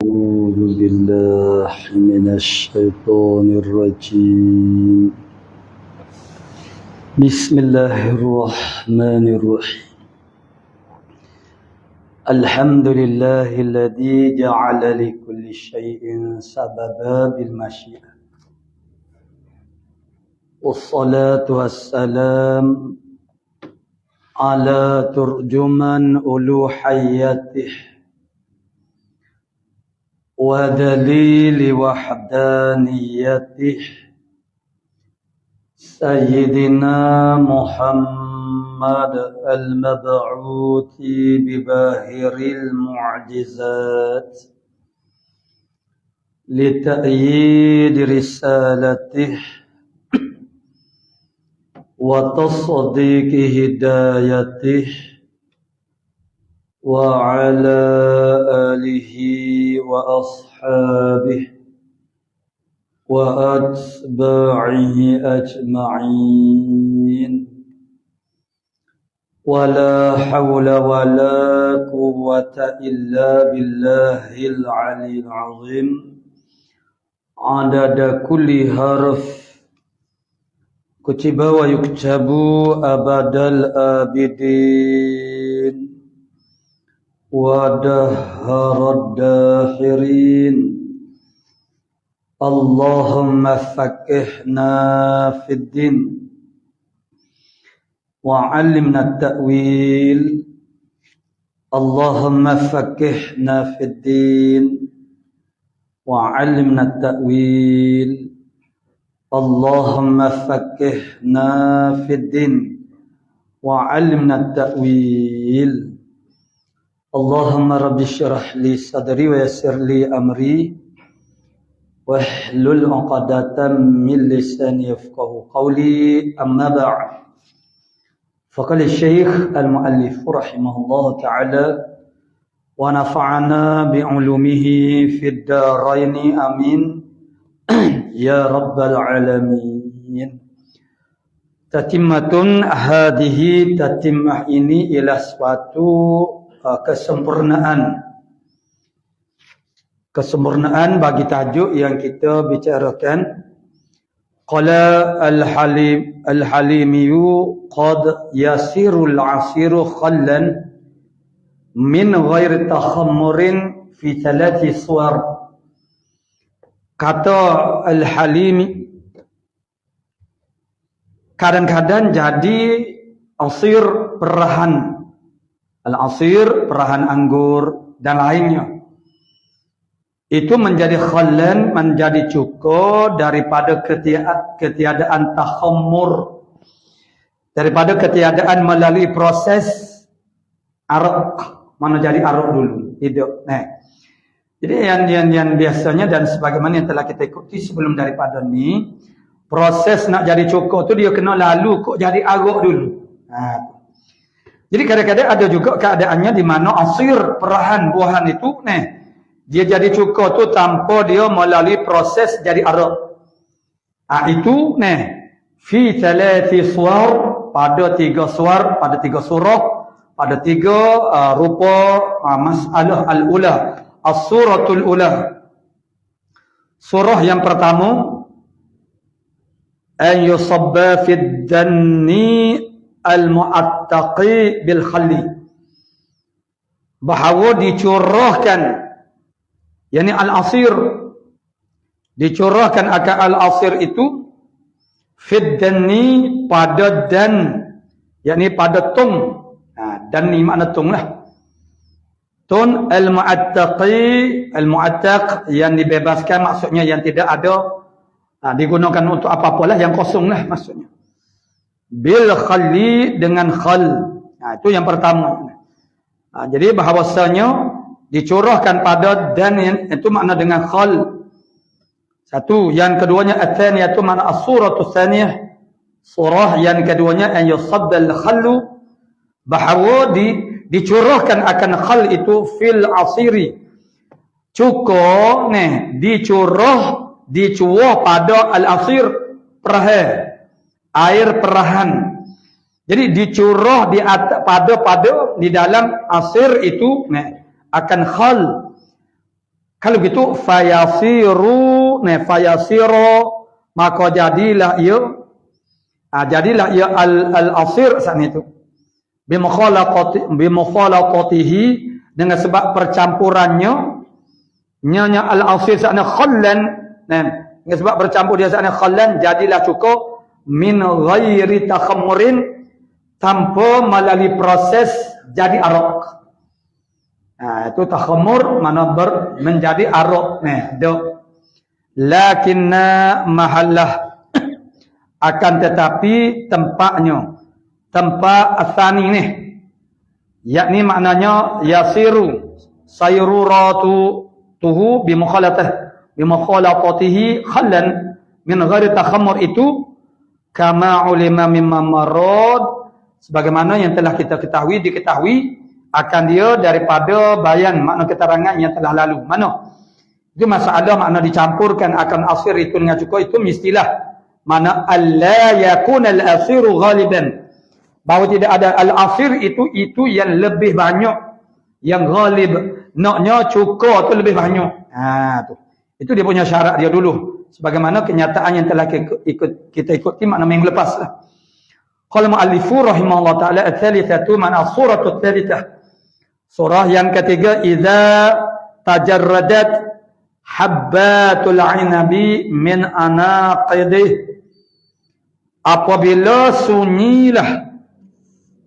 أعوذ بالله من الشيطان الرجيم. بسم الله الرحمن الرحيم. الحمد لله الذي جعل لكل شيء سببا بالمشيئة، والصلاة والسلام على ترجمان ألوهيته ودليل وحدانيته سيدنا محمد المبعوث بباهر المعجزات لتأييد رسالته وتصديق هدايته، وعلى آله وأصحابه وأتباعه أجمعين، ولا حول ولا قوة إلا بالله العلي العظيم عدد كل حرف كتب ويكتب أبد الآبدين ودهر الداهرين. اللهم فقهنا في الدين وعلمنا التأويل. اللهم فقهنا في الدين وعلمنا التأويل. اللهم فقهنا في الدين وعلمنا التأويل. اللهم رب اشرح لي صدري ويسر لي أمري واحلل عقدة من لساني يفقهوا قولي. أما بعد، فقال الشيخ المؤلف رحمه الله تعالى ونفعنا بعلومه في الدارين آمين يا رب العالمين. Tatimmatun hadihi, tatimah ini ialah suatu kesempurnaan bagi tajuk yang kita bicarakan. Qala al-halimiyu qad yasirul asiru khallan min ghairi takhammurin fi thalathi suwar. Kata al-halimi, kadang-kadang jadi asir perahan, al-asir perahan anggur dan lainnya, itu menjadi khallan, menjadi cukup daripada ketiadaan takhammur, daripada ketiadaan melalui proses arak. Mana jadi arak dulu hidup. Jadi yang biasanya dan sebagaimana yang telah kita ikuti sebelum daripada ni, proses nak jadi cukup tu dia kena lalu kok jadi arak dulu. Jadi kadang-kadang ada juga keadaannya di mana asir perahan buahan itu dia jadi cukup tu tanpa dia melalui proses jadi arak. Itu fi thalathi suwar, pada tiga suwar, pada tiga surah, pada tiga rupa masalah al-ula, as-suratul ula. Surah yang pertama, an yusabba fid danni al-mu'attaqi bil khalli, bahawa dicurahkan, yakni al-asir, dicurahkan akan al-asir itu fid danni, pada dan, yakni pada tung. Dan ni makna tung lah. Tun al-mu'attaqi, al-mu'attaq yang dibebaskan, maksudnya yang tidak ada, digunakan untuk apa-apalah, yang kosong lah maksudnya. Bil khalli, dengan khal. Itu yang pertama. Jadi bahawasanya dicurahkan pada dan, itu makna dengan khal. Satu. Yang keduanya at-thaniyah, itu makna as-suratul thaniyah, surah yang keduanya an yusabbal khallu, bahawa dicurahkan akan khal itu fil asiri, cukup dicuah pada al-asir, perahan, air perahan. Jadi dicurah pada di dalam asir itu akan khal. Kalau gitu fayasiru fayasiru, maka jadilah ia al-asir saat itu bimukhalaqatihi, dengan sebab percampurannya nyanya al-asir saat khallan, dengan sebab bercampur dia saat khallan, jadilah cukup min ghairi takhammurin, tanpa melalui proses jadi arak. Itu takhammur mana menjadi arak. Lakinna mahallah, akan tetapi tempatnya, tempat asani ni, yakni maknanya yasiru sayruratu tuhu bimukhalatatihi khallan min ghairi takhammur, itu kama ulima mimma marad, sebagaimana yang telah kita diketahui akan dia daripada bayan makna keterangan yang telah lalu. Mana itu masalah makna dicampurkan akan asir itu dengan cukup, itu mestilah mana alla yakun al-asiru ghaliban, bahawa tidak ada al-asir itu yang lebih banyak, yang ghalib naknya cukup tu lebih banyak. Tu itu dia punya syarat dia dulu, sebagaimana kenyataan yang telah kita ikuti makna minggu lepas lah. Qala muallifu rahimahullah taala ats-tsalitsatu ma'na suratul tsalitsah, surah yang ketiga, idza tajarradat habbatul inabi min anaqidih, apabila sunyilah,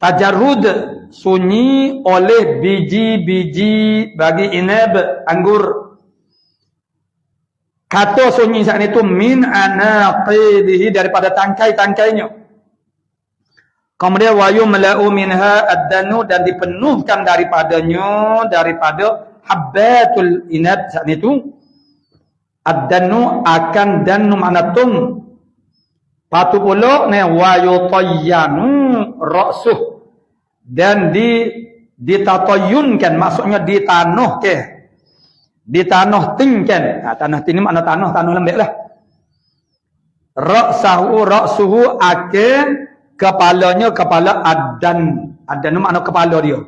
tajarrud sunyi oleh biji-biji bagi inab anggur. Kata sunyi saat itu min anaqidih, daripada tangkai-tangkainya. Kemudian wayu mela'u minha ad-danu, dan dipenuhkan daripada habbatul inab saat itu. Ad-danu akan danu makna tung. Patu pula wayu tayyanu ra'suh, dan ditatayunkan, maksudnya ditanuh tingkan. Tanah ini makna tanuh lembek lah. Ra'suhu akan kepalanya, kepala adan itu makna kepala dia.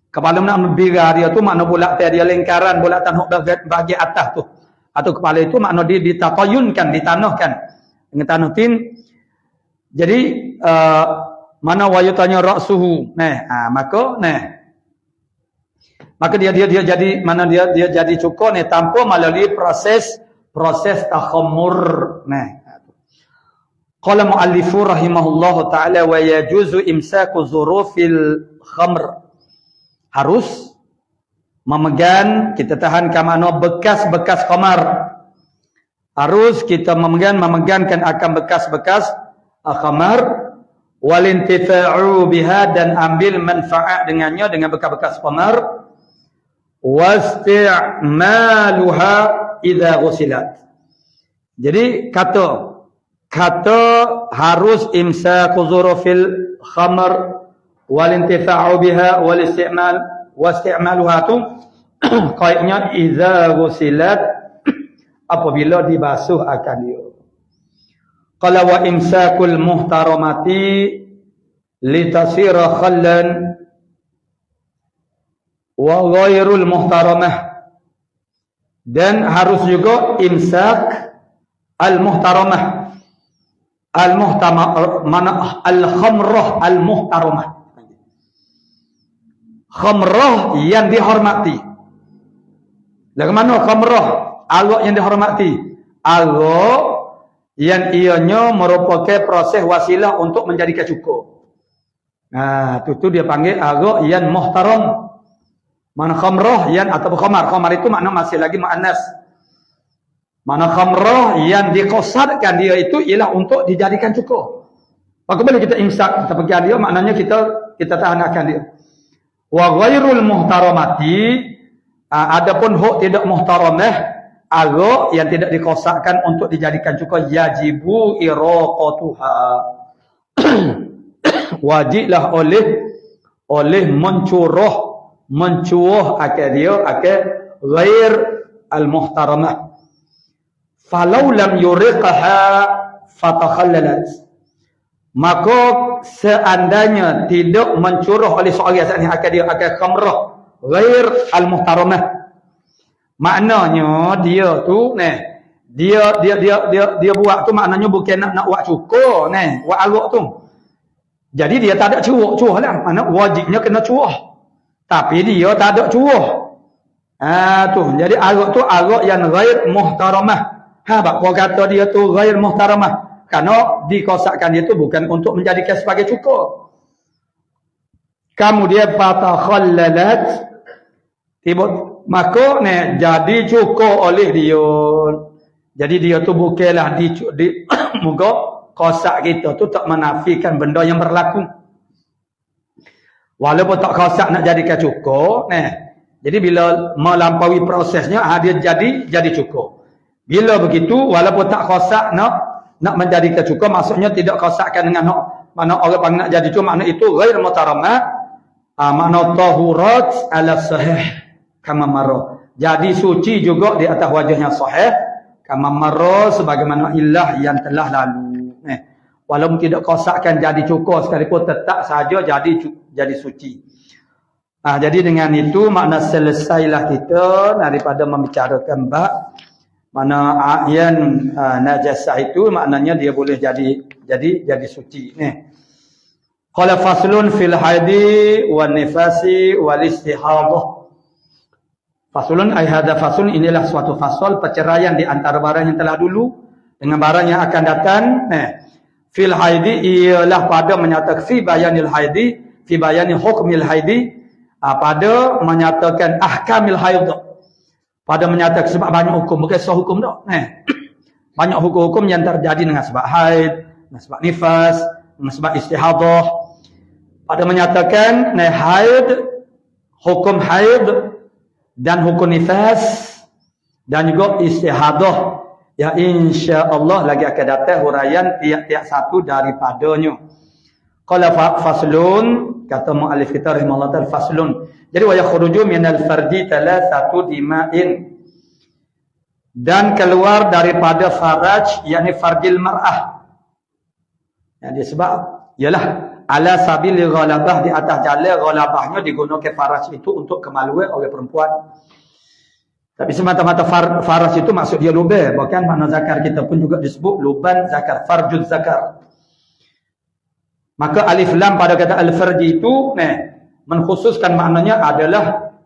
Kepala makna bira dia tu, makna bulat dia lingkaran, bulat tanah bahagian atas tu. Atau kepala itu makna dia ditatayunkan, ditanahkan dengan tanah tin. Jadi mana wayutanya ra'suhu. Maka dia jadi mana dia jadi cukup tanpa melalui proses takhammur. Qala muallifu rahimahullahu taala wa yajuzu imsaku zurufil khamr, harus memegang, kita tahan kamano bekas-bekas khamar, harus kita memegangkan akan bekas-bekas khamar, walintifa'u biha, dan ambil manfaat dengannya, dengan bekas-bekas khamar, wasti'maluha idza ghusilat. Jadi kata harus imsaku zurufil khamr walintifa'u biha wasti'maluha tu qaidnya idza ghusilat, apabila dibasuh akan dia. Qala wa imsakul muhtaramati litasira khallan wa ghairul muhtaramah, dan harus juga imsak al-muhtaramah. Mana al-khamrah al-muhtaramah, khamrah yang dihormati. Bagaimana khamrah agak yang dihormati? Agak yang ianya merupakan proses wasilah untuk menjadikan cukup. Itu dia panggil agak yang muhtaram. Mana khamrah yang atau khamar itu makna masih lagi muannas. Mana khamrah yang dikosadkan dia itu ialah untuk dijadikan cukup. Apabila kita imsak, kita pegang dia, maknanya kita tahan akan dia. Wa ghairul muhtaramati, adapun huk tidak muhtaramah, agak yang tidak dikosadkan untuk dijadikan cukup, yajibu iraqatuha. Wajiblah oleh mencuruh akan dia akan ghair al-muhtaramah. Falau lam yuriqaha fatakhallalat, maka seandainya tidak mencuruh oleh seorang saat ini akan dia akan khamrah ghair al-muhtaramah, Maknanya dia tu dia buat tu maknanya bukan nak buat cukur buat arak tu. Jadi dia tak ada curuh lah. Mana wajibnya kena curuh. Tapi dia tak ada curuh. Tu. Jadi arak tu arak yang ghair muhtaramah. Bapa kata dia tu ghair muhtaramah. Kerana dikosakkan dia tu bukan untuk menjadikan sebagai cukur. Kemudian fatakhallalat maka jadi cukur oleh dia. Jadi dia tu bukanlah muka kosak kita tu tak menafikan benda yang berlaku. Walaupun tak kosak nak jadikan cukur, jadi bila melampaui prosesnya dia jadi cukur. Bila begitu walaupun tak kosak nak menjadikan cukur, maksudnya tidak kosakkan dengan mana orang panggil nak jadi cukur, makna itu ghair mutarammat, makna tahurat ala sahih kama marra. Jadi suci juga di atas wajahnya sahih kama marra sebagaimana ilah yang telah lalu. Walaupun tidak kosakkan jadi cukur sekalipun tetap saja jadi suci. Jadi dengan itu makna selesailah kita daripada membicarakan bab mana a'yan najasah itu maknanya dia boleh jadi suci. Qala faslun fil haidi wan nifasi wal istihadah. Faslun ay hadza faslun, inilah suatu fasal perceraian di antara barang yang telah dulu dengan barang yang akan datang. Fil haidi ialah pada menyatakan fi bayanil haidi, fi bayani hukmil haidi, pada menyatakan ahkamil haid, pada menyatakan sebab banyak hukum, bukan sah hukum dah. Banyak hukum-hukum yang terjadi dengan sebab haid, dengan sebab nifas, dengan sebab istihadah. Pada menyatakan haid, hukum haid dan hukum nifas dan juga istihadah. Ya insya-Allah lagi akan datang huraian tiap-tiap satu daripadanya. Qala faslun, kata muallif kita rahimahullah ta'ala, faslun. Jadi wa yakhruju minal farji thalathatu dima'in. Dan keluar daripada faraj, yakni farjil mar'ah. Yang disebab ialah ala sabil ghalabah, di atas jalan ghalabahnya digunakan faraj itu untuk kemaluan oleh perempuan. Tapi semata-mata faras itu maksud dia lubang. Bahkan makna zakar kita pun juga disebut luban zakar, farjul zakar. Maka alif lam pada kata al-farji itu mengkhususkan maknanya adalah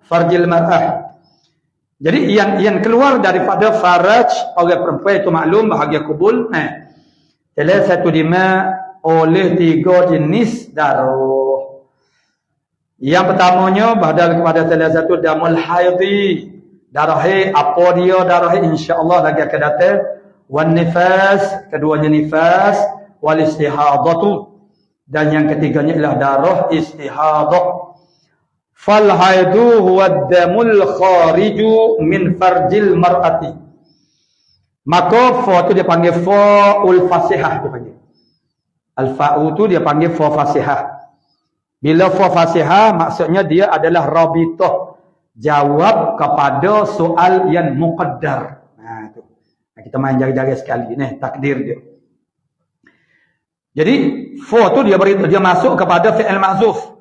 farjil mar'ah. Jadi yang keluar daripada faraj oleh perempuan itu maklum bahagia kubul. Salah satu dima oleh 3 jenis darah. Yang pertamanya badal kepada salah satu damul haidhi. Darah apa dia darah insya-Allah lagi akan datang. Wan nifas, keduanya nifas, wal istihadatu, dan yang ketiganya ialah darah istihadah. Fal haidu huwa ad-damul khariju min farjil mar'ati. Maka fa tu dia panggil fa'ul fasihah, dia panggil. Al-fa'u tu dia panggil fa fasihah. Bila fa fasihah maksudnya dia adalah rabithah, jawab kepada soal yang muqaddar. Tu. Kita main jaga-jaga sekali takdir dia. Jadi fa tu dia masuk kepada fi'il mahzuf.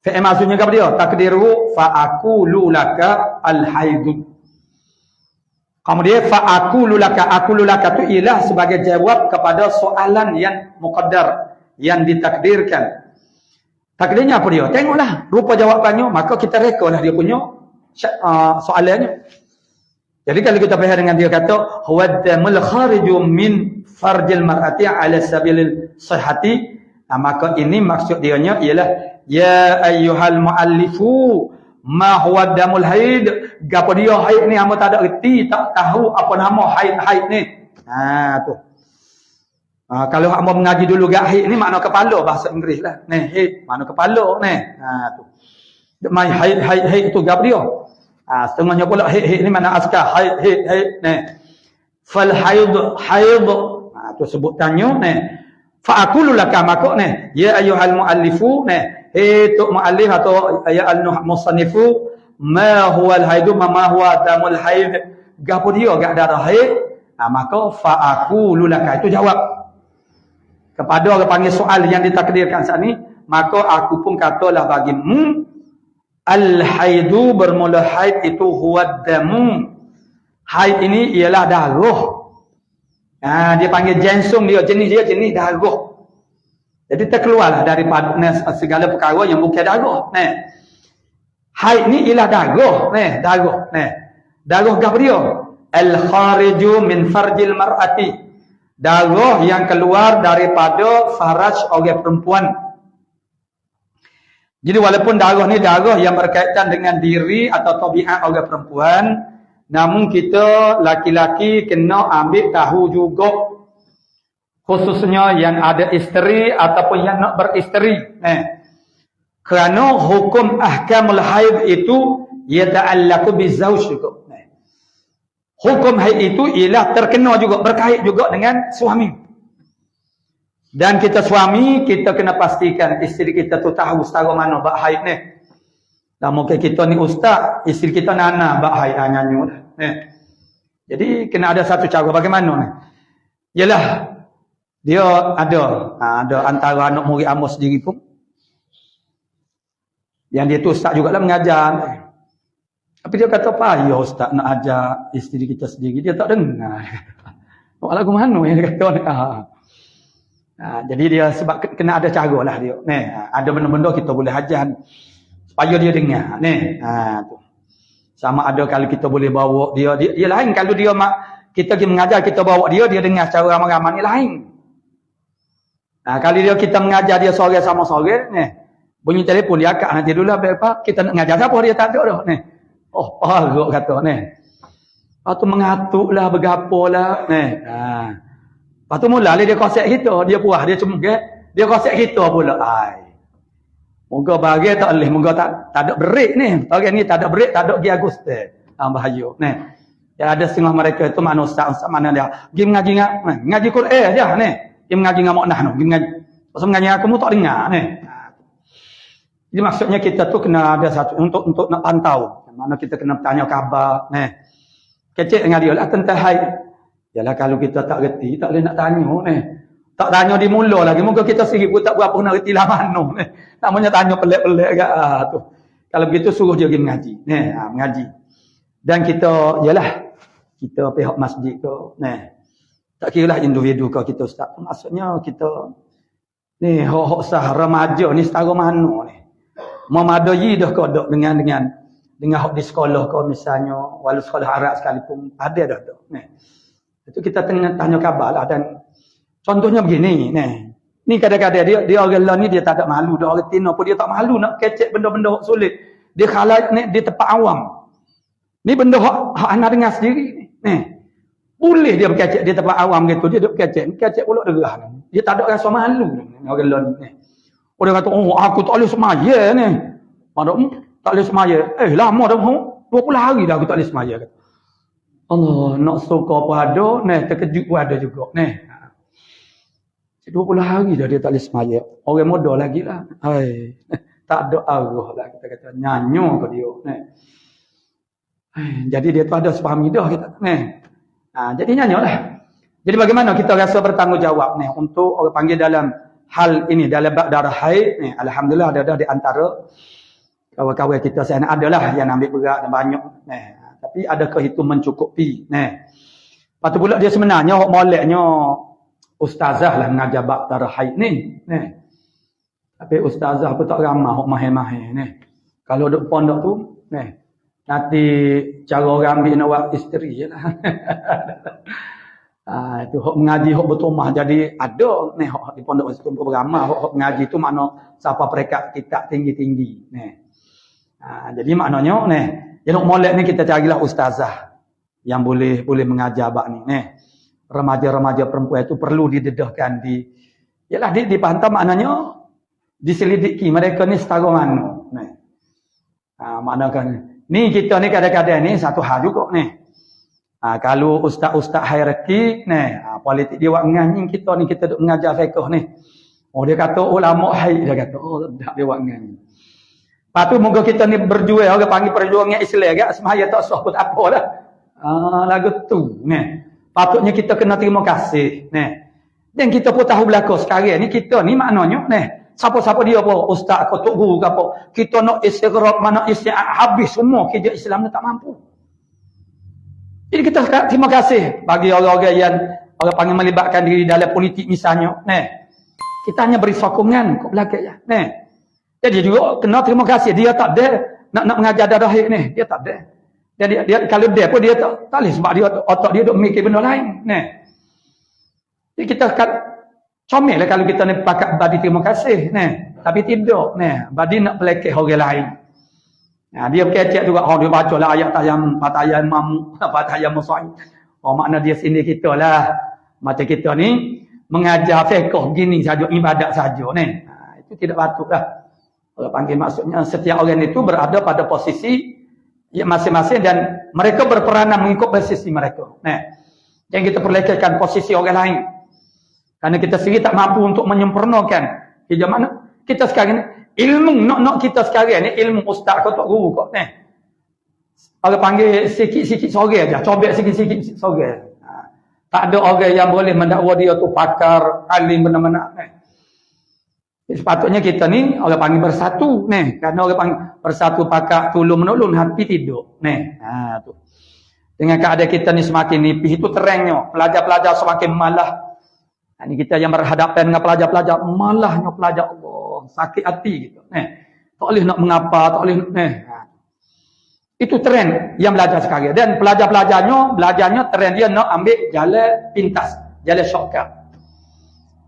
Fi'il mahzufnya kepada dia takdiru fa aqulu laka al-haid. Kemudian fa aqulu laka tu ialah sebagai jawab kepada soalan yang muqaddar, yang ditakdirkan. Takdirnya apa dia? Tengoklah rupa jawapannya, maka kita rekalah dia punya soalannya. Jadi kalau kita faham dengan dia kata huwaddamul khariju min farjil mar'ati ala sabilil sihhati, maka ini maksud dianya ialah ya ayyuhal muallifu ma huwaddamul haid. Gapo dia haid ni hangpa tak ada erti, tak tahu apa nama haid ni. Tu. Kalau hangpa mengaji dulu gak haid ni makna kepala bahasa Inggeris lah. Haid makna kepala tu. Mai haid itu gapo dia? Setengahnya pula haid ni mana askar haid fal haid tu sebutannya fa aqulu laka maka ya ayyuhal muallifu tu muallif atau ya al-musannifu ma huwa al-haid ma huwa damul haid, gapo dia gak darah haid. Maka fa aqulu laka itu jawab kepada orang panggil soal yang ditakdirkan saat ni, maka aku pun katalah bagimu al-haidu bermula haid itu huwa damu, Haid ini ialah darah. Dia panggil jensum dia, jenis darah. Jadi terkeluarlah daripada segala perkara yang bukan darah. Haid ni ialah darah. Darah. Darah apa dia? Al-khariju min farjil mar'ati. Darah yang keluar daripada faraj orang perempuan. Jadi walaupun darah ni darah yang berkaitan dengan diri atau tabiat orang perempuan, namun kita laki-laki kena ambil tahu juga, khususnya yang ada isteri ataupun yang nak beristeri. Kerana hukum ahkamul haid itu yata'allaqu bizauj juga. Hukum haid itu ialah terkena juga, berkait juga dengan suami. Dan kita suami, kita kena pastikan isteri kita tu tahu setara mana bab haid ni. Dan mungkin kita ni ustaz, isteri kita nana bab haid nyanyi dah. Jadi kena ada satu cara bagaimana ni. Yalah dia ada antara anak murid Amos sendiri pun yang dia tu ustaz jugalah mengajar. Tapi dia kata apa ya ustaz nak ajar isteri kita sendiri, dia tak dengar. Nak lagu mana yang dia kata ni. Jadi dia sebab kena ada cara lah dia. Ada benda-benda kita boleh ajar supaya dia dengar. Tu. Sama ada kalau kita boleh bawa dia lain kalau dia kita pergi mengajar, kita bawa dia dengar secara ramai-ramai ni lain. Kalau kita mengajar dia sore sama sore, bunyi telefon dia akak nanti dulu apa kita nak mengajar siapa dia tak ada dah. Oh, paruk kata Lepas tu mengatuklah, bergapalah. Lepas tu mula dia kosek kita, dia puas, dia cuma dia kosek kita pula. Moga bagi tak boleh, moga tak ada break ni. Orang ni tak ada break, tak ada pergi Agustus. Bahaya. Ya ada setengah mereka itu mana ustaz mana dia. Pergi mengaji ngaji Quran je ni. Dia mengaji dengan maknah tu, pergi mengaji. Pasal mengaji aku mu tak dengar ni. Jadi maksudnya kita tu kena ada satu untuk nak pantau. Mana kita kena tanya khabar kecek dengan dia lah tentang haid. Yalah kalau kita tak reti, tak boleh nak tanya Tak tanya di mula lagi. Moga kita sendiri pun tak berapa nak reti lah mana namanya tanya pelik-pelik agak tu. Kalau begitu suruh dia pergi mengaji. Mengaji. Dan kita yalah kita pihak masjid tu tak kira lah individu kau kita ustaz. Maksudnya kita ni hok sah remaja ni setara mana ni. Memadai dah kau dok dengan hok di sekolah kau misalnya walau sekolah Arab sekalipun ada dah tu. Itu kita tanya khabar lah. Dan contohnya begini ni kadang-kadang dia orang lain ni dia tak ada malu, dia orang Tino pun dia tak malu nak kecek benda-benda sulit. Dia khalai ni di tempat awam. Ni benda hak anak dengar sendiri ni. Boleh dia berkecek di tempat awam gitu, dia duk kecek pula derah ni. Dia tak ada rasa malu orang lain ni. Orang kata aku tak boleh semaya ni. Tak boleh semaya. Lama dah 20 hari dah aku tak boleh semaya kata. Allah nak suka pun ada, terkejut pun ada juga. 20 hari dah dia tak boleh semaya. Orang muda lagi lah. Tak ada arah lah kita kata. Nyanyo ke dia. Jadi dia tu ada sepahamidah kita. Jadi nyanyo lah. Jadi bagaimana kita rasa bertanggungjawab untuk orang panggil dalam hal ini, dalam bab darah haid. Alhamdulillah ada di antara kawan-kawan kita saya adalah yang ambil berat dan banyak. Tapi adakah itu mencukupi? Lepas tu pula dia sebenarnya hok moleknya ustazah lah mengajar bab darah haid ni. Tapi ustazah pun tak ramah hok mahir-mahir ni. Kalau duk pondok tu, nanti cara orang ambil nak buat isteri jelah. Itu hok mengaji hok bertumah jadi ada ni hok di pondok itu beramah hok mengaji tu makna siapa perekat kitab tinggi-tinggi. Jadi maknanya yang molek ni kita carilah ustazah yang boleh mengajar bab ni. Remaja-remaja perempuan itu perlu didedahkan dipantau maknanya diselidiki mereka ni setara mana. Maknakan ni kita ni kadang-kadang ni satu hal juga ni. Kalau ustaz-ustaz hierarki politik dia buat menganyi kita ni kita duk mengajar fiqh ni. Dia kata ulama haid dia kata tak dia buat menganyi. Lepas tu moga kita ni berjuang, orang panggil perjuangan Islam agak semaya tak sah pun tak apalah. Lagu tu patutnya kita kena terima kasih dan kita pun tahu belaka sekarang ni kita ni maknanya siapa-siapa dia apa ustaz ke tok guru ke apa kita nak istighraq mana isti'ab habis semua kerja Islam ni tak mampu. Jadi kita terima kasih bagi orang-orang yang orang panggil melibatkan diri dalam politik misalnya. Kita hanya beri sokongan ke belakang ya. Jadi juga kena terima kasih. Dia tak ada nak mengajar darah ni. Dia tak ada. Dan dia kalau dia pun dia tak boleh sebab dia otak dia duk mikir benda lain. Jadi kita comel lah kalau kita ni pakat badi terima kasih. Tapi tidak. Badi nak pelekeh orang lain. Dia kecek juga. Dia baca lah ayat Fatayam Mamu. Fatayam Musa'i. Makna dia sini kita lah. Macam kita ni mengajar fiqh gini saja, ibadat saja. Itu tidak patut lah. Kalau panggil maksudnya setiap orang itu berada pada posisi yang masing-masing dan mereka berperanan mengikut posisi mereka. Yang kita perlekehkan posisi orang lain. Karena kita sendiri tak mampu untuk menyempurnakan. Di mana kita sekarang ilmu nak kita sekarang ni ilmu ustaz kau tak guru kau. Orang panggil sikit-sikit sore aja, cobek sikit-sikit sore. Tak ada orang yang boleh mendakwa dia tu pakar, alim benar-benar. Sepatutnya kita ni orang panggil bersatu kerana orang panggil bersatu pakak tolong menolong hati tidur tu. Dengan keadaan kita ni semakin nipis itu terangnya pelajar-pelajar semakin malah. Ini kita yang berhadapan dengan pelajar-pelajar malahnya pelajar Allah sakit hati gitu. Tak boleh nak mengapa, tak boleh itu trend yang belajar sekarang dan belajarnya trend dia nak ambil jalan pintas, jalan shortcut.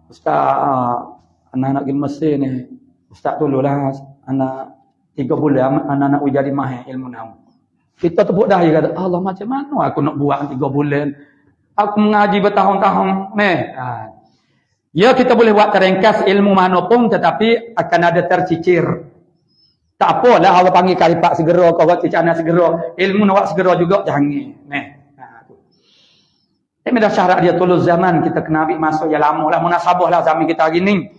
Ustaz anak-anak pergi Mesir ni, Ustaz tolonglah anak 3 bulan, anak nak jadi mahir ilmu nahu. Kita tepuk dahi kata, Allah macam mana aku nak buat 3 bulan? Aku mengaji bertahun-tahun. Ya kita boleh buat terengkas ilmu mana pun tetapi akan ada tercicir. Tak apalah Allah panggil kalipak segera, kau buat cicana segera. Ilmu nak buat segera juga, jangan. Ini dah syarat dia tulus zaman kita kena ambil masuk yang lama lah. Munasabah lah zaman kita hari ni.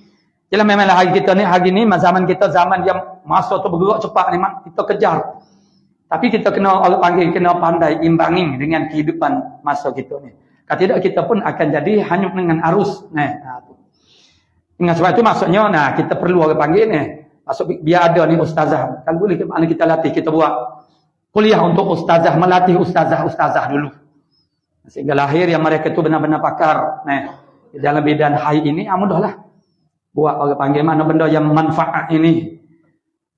Jelas memanglah hari ni zaman kita zaman yang masa tu bergerak cepat ni kita kejar. Tapi kita kena Allah panggil kena pandai imbangi dengan kehidupan masa kita ni. Kalau tidak kita pun akan jadi hanyut dengan arus. Dengan sebab itu maksudnya kita perlu orang panggil masuk biar ada ni ustazah. Kalau boleh mana kita latih kita buat kuliah untuk ustazah, melatih ustazah dulu. Sehingga lahir yang mereka itu benar-benar pakar dalam bidang hai ini mudahlah. Buat orang panggil mana benda yang manfaat ini.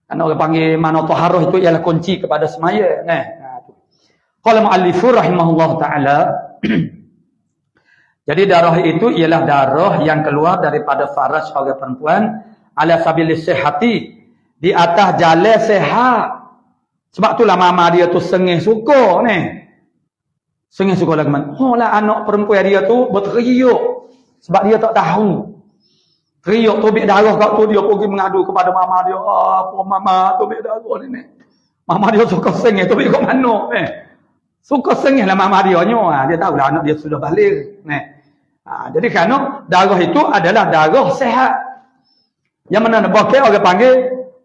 Karena orang panggil mana taharah itu ialah kunci kepada semaya. Qala mu'allifur rahimahullah ta'ala. Jadi darah itu ialah darah yang keluar daripada faraj orang perempuan ala sabilis sihhati, di atas jalan sehat. Sebab itulah mama dia tu sengih suka Sengih suka lagi mana. Lah anak perempuan dia tu berteriuk sebab dia tak tahu. Teriuk tubik darah kat tu dia pergi mengadu kepada mama dia. Apa mama tubik darah ni. Mama dia suka sengih tubik kat mana Suka sengih lah mama dia nya. Dia tahulah anak dia sudah balik. Jadi kerana darah itu adalah darah sehat. Yang mana bakal orang panggil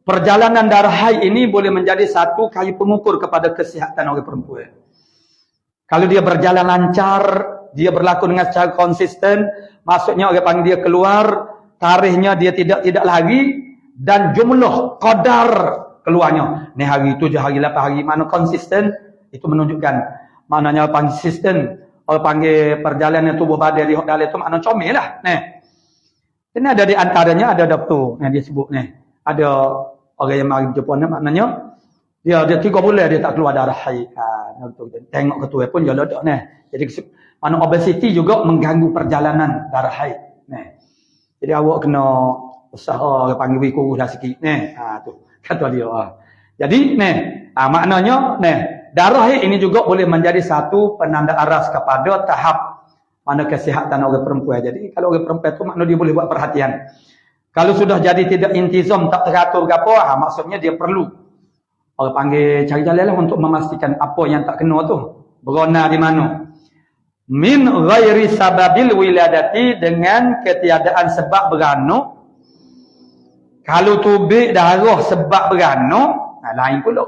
perjalanan darah haid ini boleh menjadi satu kayu pengukur kepada kesihatan orang perempuan. Kalau dia berjalan lancar, dia berlaku dengan secara konsisten, maksudnya orang panggil dia keluar, tarikhnya dia tidak lagi dan jumlah qadar keluarnya. Ni hari 7 hari 8 hari mana konsisten itu menunjukkan maknanya konsisten. Orang panggil perjalanan tubuh badan di dalam itu makna comel lah. Ini ada di antaranya ada doktor yang dia sebut Ada orang yang mari jumpa maknanya dia 3 bulan dia tak keluar darah haid. Tengok ketua pun dia ledak Jadi mana obesiti juga mengganggu perjalanan darah haid. Jadi awak kena usaha orang panggil kurus dah sikit tu kata dia. Jadi maknanya darah haid ini juga boleh menjadi satu penanda aras kepada tahap mana kesihatan orang perempuan. Jadi kalau orang perempuan itu makna dia boleh buat perhatian. Kalau sudah jadi tidak intizam, tak teratur ke apa, maksudnya dia perlu orang panggil cari jalan lah untuk memastikan apa yang tak kena tu berona di mana. Min ghairi sababil wiladati, dengan ketiadaan sebab beranak. Kalau tubik darah sebab beranak, lain pula.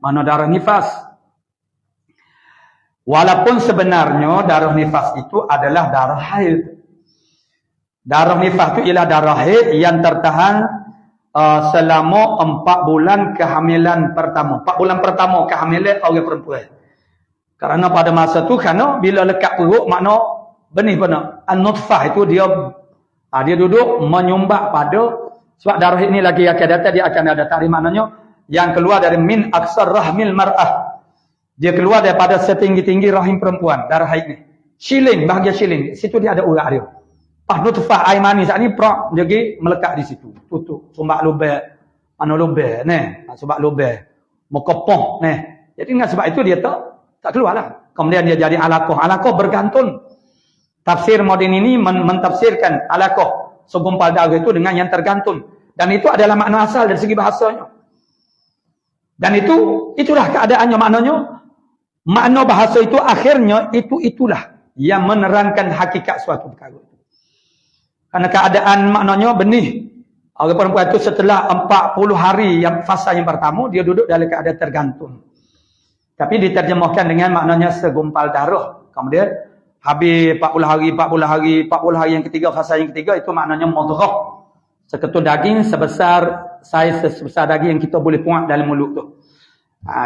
Mana darah nifas. Walaupun sebenarnya darah nifas itu adalah darah haid. Darah nifas itu ialah darah haid yang tertahan selama 4 bulan kehamilan pertama. 4 bulan pertama kehamilan orang perempuan. Kerana pada masa tu kerana bila lekat perut makna benih benar. An-nutfah itu dia duduk menyumbang pada sebab darah ini lagi akan datang dia akan ada tarik maknanya yang keluar dari min aksar rahmil mar'ah. Dia keluar daripada setinggi-tinggi rahim perempuan darah haid ni. Shilin bahagian shilin situ dia ada urat dia. Nutfah air mani saat ni prak dia pergi melekat di situ. Tutup sumbak lubang lubang ni. Sebab lubang mekopong ni. Jadi dengan sebab itu dia tak keluarlah. Kemudian dia jadi alaqah. Alaqah bergantung. Tafsir moden ini mentafsirkan alaqah, segumpal darah itu dengan yang tergantung. Dan itu adalah makna asal dari segi bahasanya. Dan itulah keadaannya maknanya. Makna bahasa itu akhirnya itulah yang menerangkan hakikat suatu perkara. Karena keadaan maknanya benih. Orang perempuan itu setelah 40 hari yang fasa yang pertama dia duduk dalam keadaan tergantung. Tapi diterjemahkan dengan maknanya segumpal darah. Kemudian habis 40 hari yang ketiga, fasa yang ketiga itu maknanya mudghah. Seketul daging saiz sebesar daging yang kita boleh puak dalam mulut tu.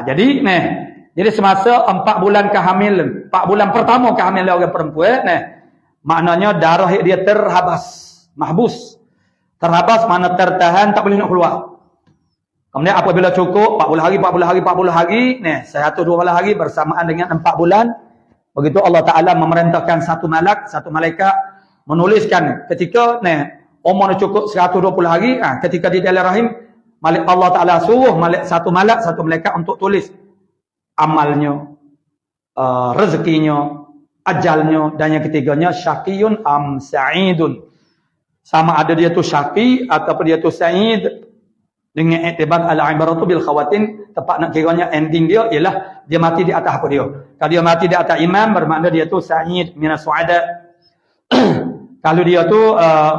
Jadi semasa 4 bulan kehamilan, 4 bulan pertama kehamilan orang perempuan, maknanya darah dia mahbus. Terhabas makna tertahan, tak boleh nak keluar. Kemudian apabila cukup 40 hari, 120 hari bersamaan dengan 4 bulan, begitu Allah Ta'ala memerintahkan satu malaikat menuliskan ketika umur cukup 120 hari, ketika di dalam rahim, Allah Ta'ala suruh satu malaikat untuk tulis amalnya, rezekinya, ajalnya, dan yang ketiganya syaqiyun am sa'idun. Sama ada dia tu syaqi ataupun dia tu sa'id. Dengan iktibar al-ibaratu bil khawatin, tepat nak kiranya ending dia ialah dia mati di atas apa dia. Kalau dia mati di atas iman bermakna dia tu sa'id minas su'ada. Kalau dia tu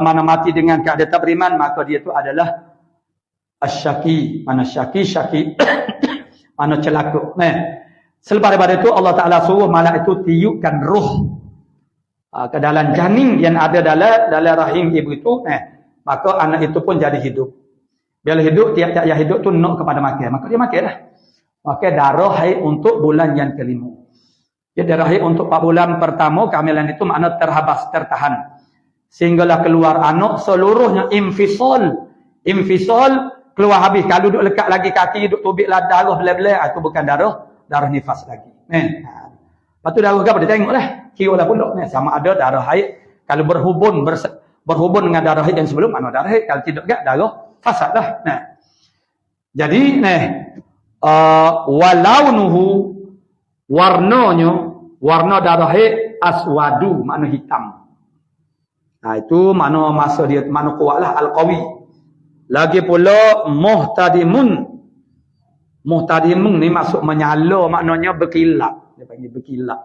mana mati dengan keadaan tak beriman, maka dia tu adalah asyaki. Mana syaki mana celaka. Selepas daripada itu Allah Ta'ala suruh malaikat itu tiupkan ruh ke dalam janin yang ada dalam rahim ibu itu, maka anak itu pun jadi hidup. Bila hidup, tiap-tiap yang hidup tu nak kepada makan. Maka dia makanlah. Makan darah haid untuk bulan yang kelima. Dia darah haid untuk 4 bulan pertama, kehamilan itu makna terhabas, tertahan. Sehinggalah keluar anak seluruhnya infisal. Infisal keluar habis. Kalau duduk lekat lagi kaki, duduk tubik lah darah belah-belah, itu bukan darah nifas lagi. Lepas tu darah apa? Dia tengoklah. Kira lah pula. Sama ada darah haid. Kalau berhubung dengan darah haid yang sebelum, mana darah haid. Kalau tidak darah fasad lah. Jadi walaunuhu warna darah haid aswadu, makna hitam. Itu makna masa dia, makna kuatlah al-qawi. Lagi pula muhtadimun ni maksud menyala, maknanya berkilat. Dia panggil berkilat.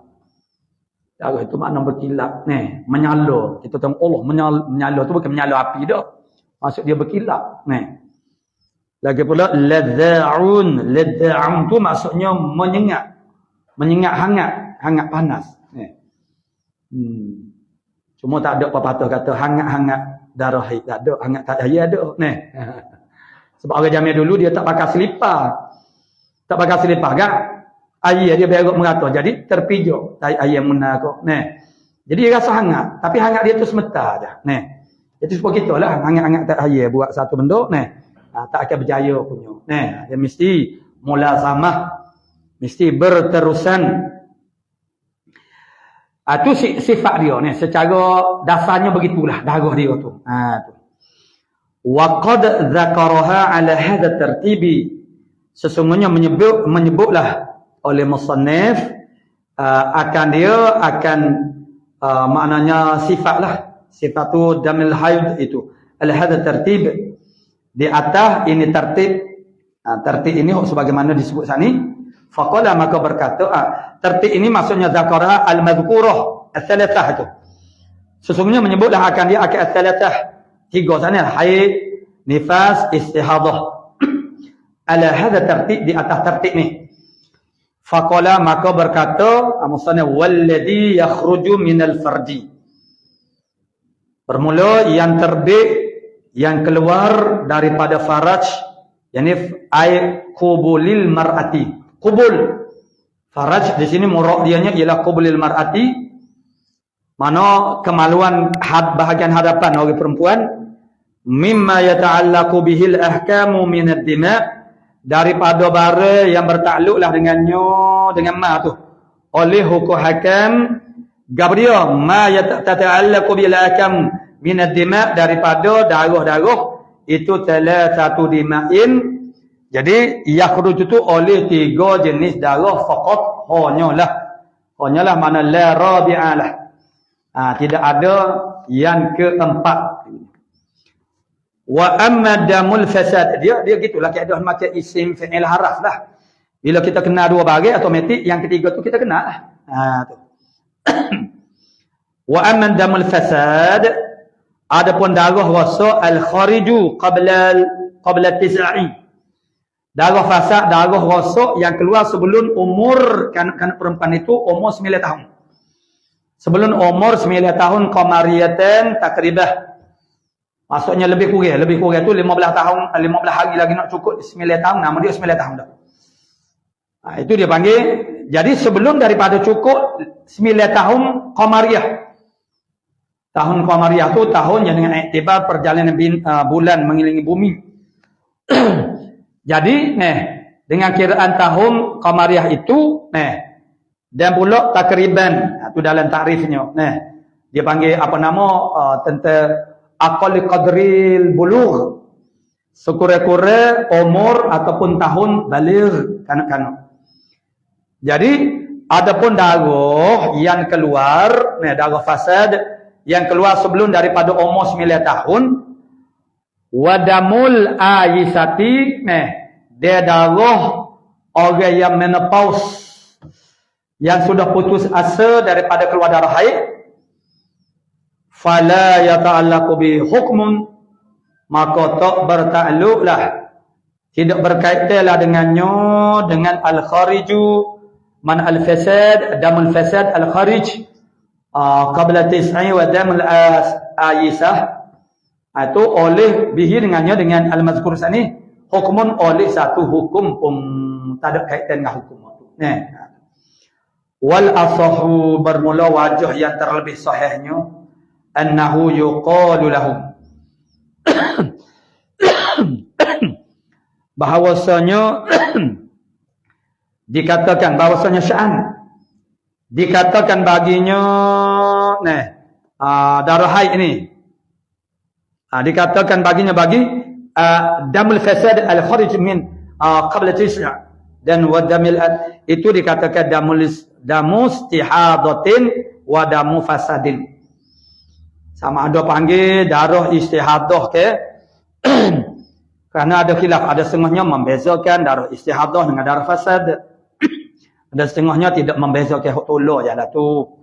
Darah itu makna berkilat. Menyala. Kita tengok Allah menyala tu bukan menyala api dah. Maksud dia berkilat. Lagi pula ladza'un tu maksudnya menyengat hangat panas. Cuma tak ada apa-apa kata hangat darah haid, tak ada hangat tak ada. Sebab orang Jamil dulu dia tak pakai selipar kan? Air dia bergerak merata, jadi terpijak air munah kok. Jadi dia rasa hangat, tapi hangat dia tu sementara aja. Jadi sebab gitulah hangat-hangat tak air buat satu benda tak akan berjaya punya. Dia mesti mulazamah, mesti berterusan. Itu sifat dia secara dasarnya begitulah darah dia tu. Wa qad dzakaraha ala hadha tartibi, sesungguhnya menyebutlah oleh musannif akan maknanya sifat tu damil haid itu ala hadha tartib, di atas ini tertib ini sebagaimana disebut sini. Faqala, maka berkata tertib ini maksudnya zakara al-madhkurah al-thalathah itu sesungguhnya menyebutlah akan dia akan al-thalathah 3 sana, haid, nifas, istihadah. Ala hadha tertib, di atas tertib ni. Faqala, maka berkata musannif walladhi yakhruju minal farji, bermula yang terbit yang keluar daripada faraj, yakni ai qubulil mar'ati. Qubul Faraj di sini murad dianya ialah qablil mar'ati, mana kemaluan bahagian hadapan orang perempuan, mimma yata'allaqu bihil ahkamu minad dima', daripada barang yang bertakluklah dengannya dengan ma tu oleh hukum hakam Gabriel ma yata'allaqu bil ahkam minad dima', daripada darah-darah itu telah satu dima'in. Jadi yakhruj itu oleh 3 jenis darah faqat, hanyalah mana la rabi'alah. Tidak ada yang keempat. Wa amma damul fasad, dia gitulah keadaan macam isim fi'il haraf lah. Bila kita kena dua baris automatik yang ketiga tu kita kena lah. Tu. Wa amma damul fasad, adapun darah rasa al khariju qabla tis'i. Darah fasad, darah rasa yang keluar sebelum umur kanak-kanak perempuan itu umur 9 tahun. Sebelum umur 9 tahun qamariyatan takribah. Maksudnya lebih kurang tu 15 tahun, 15 hari lagi nak cukup 9 tahun, nama dia 9 tahun dah. Itu dia panggil. Jadi sebelum daripada cukup 9 tahun qamariyah. Tahun qamariyah tu tahun yang dengan iktibar perjalanan bulan mengelilingi bumi. Jadi, dengan kiraan tahun qamariyah itu, dan pula takriban, itu dalam takrifnya. Dia panggil apa nama tentang aqal qadril bulugh, sekurang-kurang umur ataupun tahun baligh kanak-kanak. Jadi, adapun darah yang keluar, darah fasad yang keluar sebelum daripada umur 9 tahun, wadamul ayisati, dia darah orang yang menopause, yang sudah putus asa daripada keluar darah haid, fala yata'allaqu bi hukmun, maka tak bertakluklah, tidak berkaitanlah dengannya dengan al-khariju man al-fasad, damul fasad al-kharij qabla tis'i wa damul ayisah. Itu oleh bihi dengannya dengan al-mazkur sani hukmun, oleh satu hukum tak ada kaitan dengan hukum itu. Wal asahu, bermula wajah yang terlebih sahihnya, annahu yuqalu lahum, bahawasanya dikatakan bahawasanya sya'an, dikatakan baginya darah haid ini, dikatakan baginya bagi damul fasad al-kharij min qabla tis'a, dan wadamil itu dikatakan damus istihadatin wa damu fasadin. Sama ada panggil darah istihadah ke kerana ada khilaf, ada setengahnya membezakan darah istihadah dengan darah fasad, ada setengahnya tidak membezakan huktulah je lah tu.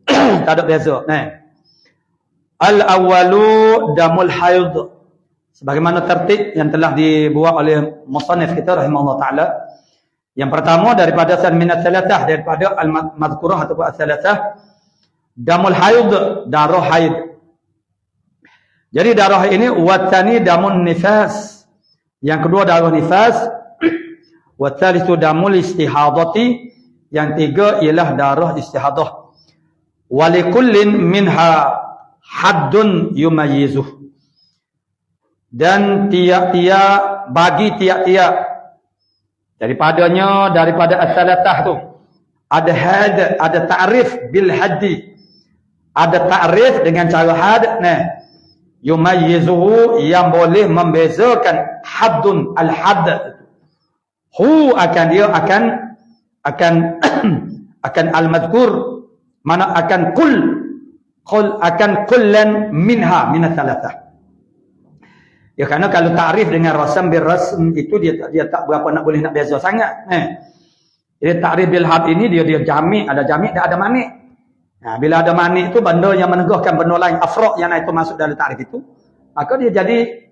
Tak ada beza. Al-awwalu damul haid, sebagaimana tertib yang telah dibuat oleh musannif kita rahimahullah ta'ala. Yang pertama daripada minat salatah, daripada al-mazkurah atau as-salatah, damul haid, darah haid. Jadi darah ini watani damun nifas, yang kedua darah nifas, watsalisu damul istihadati, yang tiga ialah darah istihadah. Walikullin minha haddun yumayyizuh, dan tiap-tiap bagi tiap-tiap daripada as-salatah tu ada had, ada ta'rif bil haddi, ada ta'rif dengan cara had, yumayyizuhu, yang boleh membezakan haddun al-hadd, hu akan dia akan al-madhkur, mana akan akan kullan minha minas salatah. Ya, kerana kalau ta'rif dengan rasam bil rasm itu dia tak berapa boleh nak beza sangat. Jadi ta'rif bil had ini dia jami', ada jami' dan ada mani'. Bila ada mani' itu benda yang meneguhkan benda lain, afraq yang itu masuk dalam ta'rif itu, maka dia jadi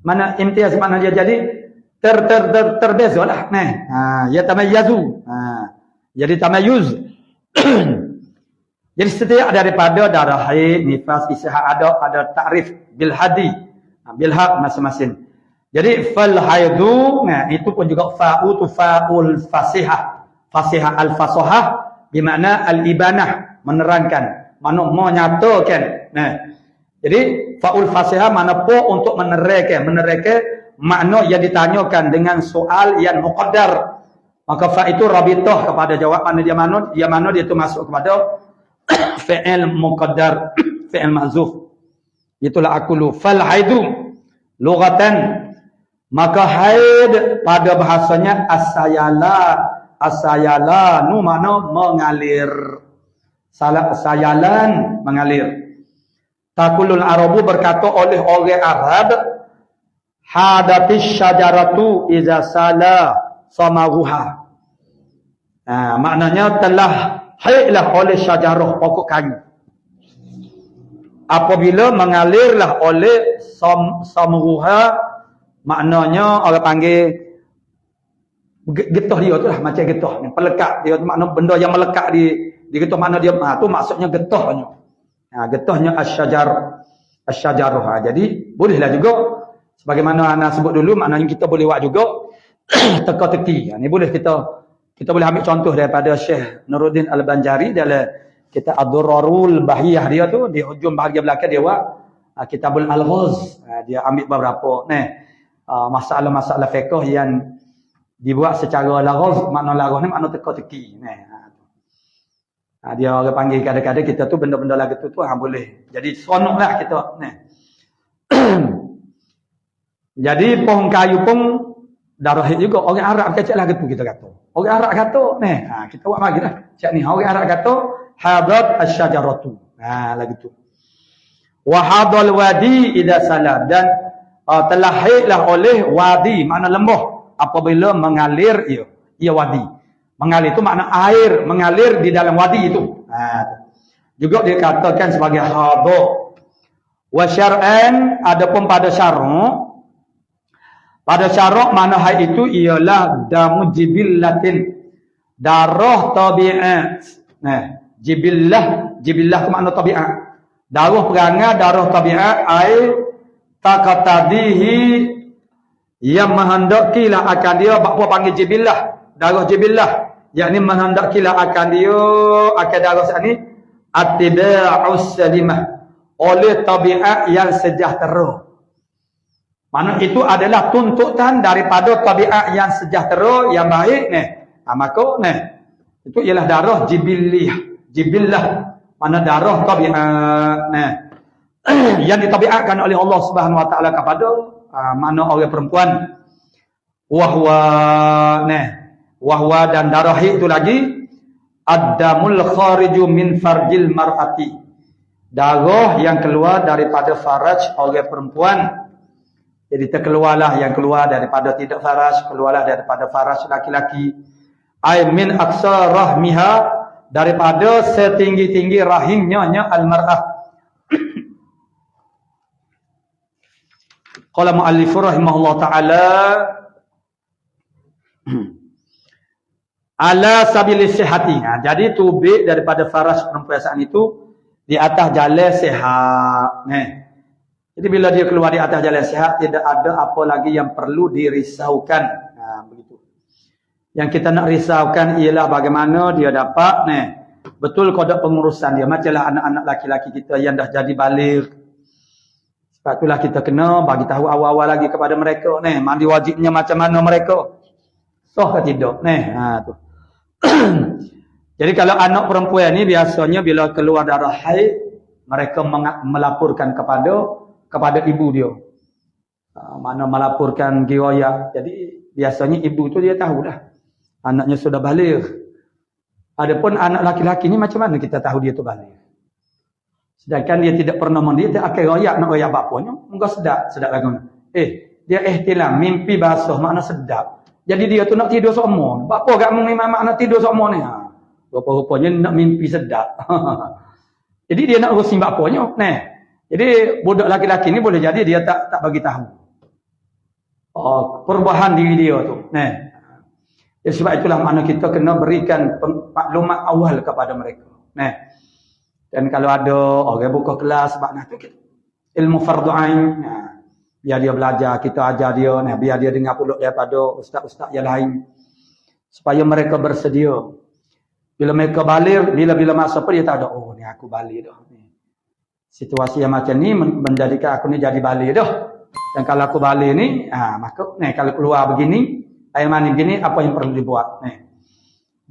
mana imtiaz, mana dia jadi terbezalah. Ya tamayyazu. Jadi tamayyuz. Jadi setiap daripada darah haid, nifas, istihad ada ta'rif bil hadi, bil had masing-masing. Jadi fal haidu, itu pun juga fa'u tu fa'ul fasihah. fasihah al-fasahah bermakna al-ibanah, menerangkan, mana menyatakan. Nah, jadi faul fasihah mana po untuk menerangkan makna yang ditanyakan dengan soal yang muqaddar. Maka fa itu rabithah kepada jawab mana dia tu masuk kepada fi'il muqaddar, fi'il mahzuf. Itulah akulu. Fal haidu lughatan, maka haid pada bahasanya asayalanu makna mengalir. Sayalan mengalir. Taqulul arabu berkata oleh orang Arab, hadatis syajaratu iza sala samaruha. Maknanya telah haidlah oleh syajarah pokok kayu apabila mengalirlah oleh samruha, maknanya orang panggil getah dia tu lah, macam getah ni pelekat dia tu, makna benda yang melekat di getah, makna dia tu maksudnya getahnya. Getahnya asyajarah. Jadi bolehlah juga sebagaimana ana sebut dulu, maknanya kita boleh buat juga teka-teki. Ni boleh kita boleh ambil contoh daripada Syekh Nuruddin Al-Banjari dalam kitab Ad-Durarul Bahiyah dia tu, di hujung bahagian belakang dia buat Kitabul Al-Ghaz. Dia ambil beberapa masalah-masalah fiqh yang dibuat secara laghaz. Makna laghaz ni makna teka-teki. Dia orang panggil kadang-kadang kita tu benda-benda lagu tu boleh. Jadi seronoklah kita. Jadi pohon kayu pun darah juga. Orang Arab kecek lagu tu kita kata. Orang Arab kata, kita buat bagi dah. Cak ni, orang Arab kata, hadat asyajaratu. Lagu tu. Wahadal wadi idza salah, dan telah haidlah oleh wadi, makna lembah apabila mengalir ia wadi. Mengalir itu makna air mengalir di dalam wadi itu. Juga dikatakan sebagai hada. Wa syar'an, adapun pada syarak, mana haid itu ialah damu jibillatin, darah tabiat. Jibillah itu makna tabiat. Darah perangai, darah tabiat, air takatadihi, yang menghendakilah akan dia, apa panggil jibillah, darah jibillah, yakni menghendakilah akan dia, akan darah ini attiba'us salimah, oleh tabiat yang sejahtera. Mana itu adalah tuntutan daripada tabiat yang sejahtera, yang baik ni. Maka itu ialah darah jibillah, mana darah tabiat yang ditabiatkan oleh Allah Subhanahu Wa Taala kepada mana orang perempuan. Wahwa dan darah itu lagi ad-damul khariju min farjil mar'ati, darah yang keluar daripada faraj orang perempuan. Jadi terkeluarlah yang keluar daripada tidak faraj, keluarlah daripada faraj laki-laki. Ay min aqsa rahmiha, daripada setinggi-tinggi rahimnya al-mar'ah. Qala muallif rahimahullah taala ala sabili sihati. Jadi tubik daripada faraj perempuan itu di atas jalan sihat. Jadi bila dia keluar di atas jalan sihat, tidak ada apa lagi yang perlu dirisaukan. Begitu. Yang kita nak risaukan ialah bagaimana dia dapat betul kodok pengurusan dia. Macamlah anak-anak laki-laki kita yang dah jadi baligh. Sebab itulah kita kena bagi tahu awal-awal lagi kepada mereka mandi wajibnya macam mana mereka. Sah ke tidak? Tu. Jadi kalau anak perempuan ni biasanya bila keluar darah haid, mereka melaporkan kepada ibu dia. Mana melaporkan riwayat. Jadi biasanya ibu tu dia tahu dah anaknya sudah baligh. Adapun anak laki-laki ni macam mana kita tahu dia tu baligh? Sedangkan dia tidak pernah mandi, dia akan royak nak royak bapanya, enggak sedap lagu. Dia ihtilam, mimpi basah, makna sedap. Jadi dia tu nak tidur semua. Bapa gak mung imam nak tidur semua ni. Rupa-rupanya nak mimpi sedap. Jadi dia nak urusin bapanya. Jadi budak laki-laki ni boleh jadi dia tak bagi tahu perubahan diri dia tu. Jadi sebab itulah makna kita kena berikan maklumat awal kepada mereka. Dan kalau ada orang buka kelas sebab tu ilmu fardu ain, biar dia belajar, kita ajar dia, biar dia dengar pula daripada ustaz-ustaz yang lain. supaya mereka bersedia. Bila mereka balik, bila masa apa dia tak ada, oh ni aku balik dah. Situasi yang macam ni menjadikan aku ni jadi balik dah. Dan kalau aku balik ni, maka kalau keluar begini, air mani begini, apa yang perlu dibuat?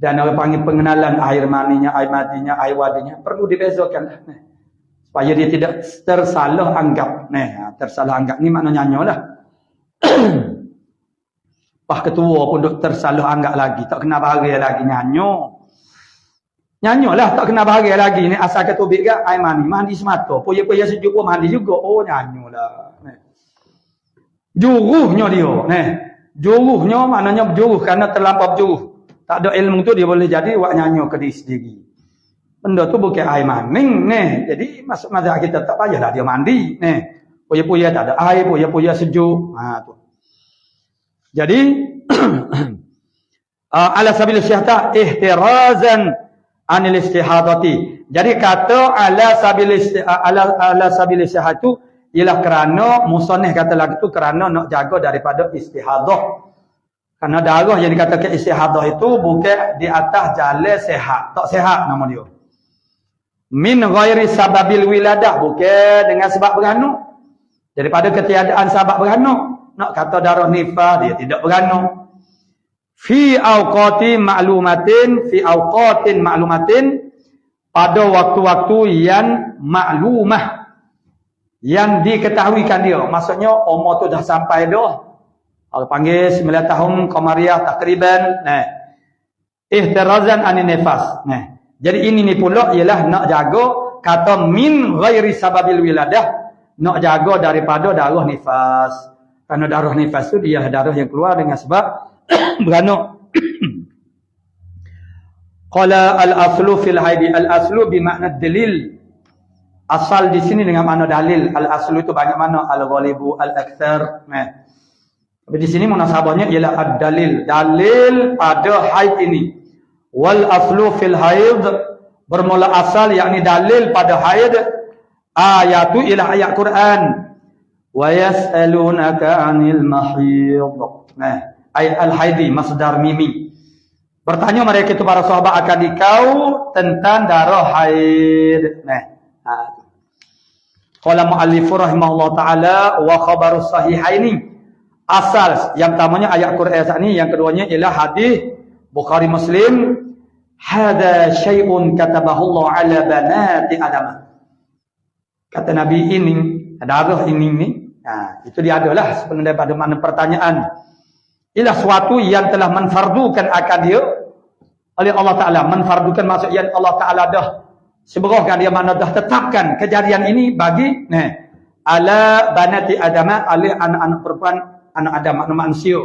Dan orang panggil pengenalan air maninya, air matinya, air wadinya, perlu dibezakan lah. Supaya dia tidak tersalah anggap. Tersalah anggap ni maknanya nyanyo lah. Pak ketua pun duk tersalah anggap lagi, tak kena bahagia lagi nyanyo. Nyanyo lah, tak kena bahagia lagi. Ni asal ketubik ke air mandi semata. Poya-poya sejuk pun mandi juga. Oh nyanyo lah. Juruhnya dia. Juruhnya maknanya juruh kerana terlampau juruh. Tak ada ilmu tu dia boleh jadi buat nyanyo ke diri sendiri. Benda tu bukan air maning. Jadi masuk mazhab kita tak payahlah dia mandi. Poya-poya tak ada air, poya-poya sejuk. Tu. Jadi ala sabil syahata ihtirazan anil istihadati. Jadi kata ala sabil syahatu ialah kerana musannif kata lagi tu kerana nak jaga daripada istihadah. Kerana darah yang dikatakan istihadah itu bukan di atas jalan sehat, tak sehat nama dia. Min ghairi sababil wiladah, bukan dengan sebab beranak. Daripada ketiadaan sebab beranak, nak kata darah nifas dia tidak beranak. Fi awqatin ma'lumatin pada waktu-waktu yang maklumah, yang diketahuikan dia. Maksudnya umur tu dah sampai dah. Kalau panggil 9 tahun Qamariyah takriban. Ihtirazan anin nifas. Jadi ini ni pula ialah nak jaga kata min ghairi sababil wiladah, nak jaga daripada darah nifas. Kerana darah nifas tu dia darah yang keluar dengan sebab beranak. Qala al-aslu fil haidi, al-aslu bermakna dalil. Asal di sini dengan makna dalil. Al-aslu itu banyak makna, al-ghalibu, al-aktsar. Tapi di sini munasabahnya ialah ad-dalil. Dalil pada haid ini. Wal aslu fil haid, bermula asal yakni dalil pada haid. Ayatu ialah ayat Quran. Wa yas'alunaka 'anil mahid. Ayat al-haidi masdar mimi. Bertanya mereka itu para sahabat akan dikau tentang darah haid. Qala mu'allifu rahimahullah taala wa khabarus sahihaini. Asal yang pertamanya ayat Quran saat ini, yang keduanya ialah hadis Bukhari Muslim. Hada syai'un katabahu Allah 'ala banati Adam. Kata Nabi ini, darah ini itu dia adalah sebenarnya pada makna pertanyaan. Ialah suatu yang telah menfardukan akan dia oleh Allah Ta'ala. Menfardukan maksud yang Allah Ta'ala dah seberahkan dia, mana dah tetapkan kejadian ini bagi ala banati Adam, oleh anak-anak perempuan anak Adam, makna manusia.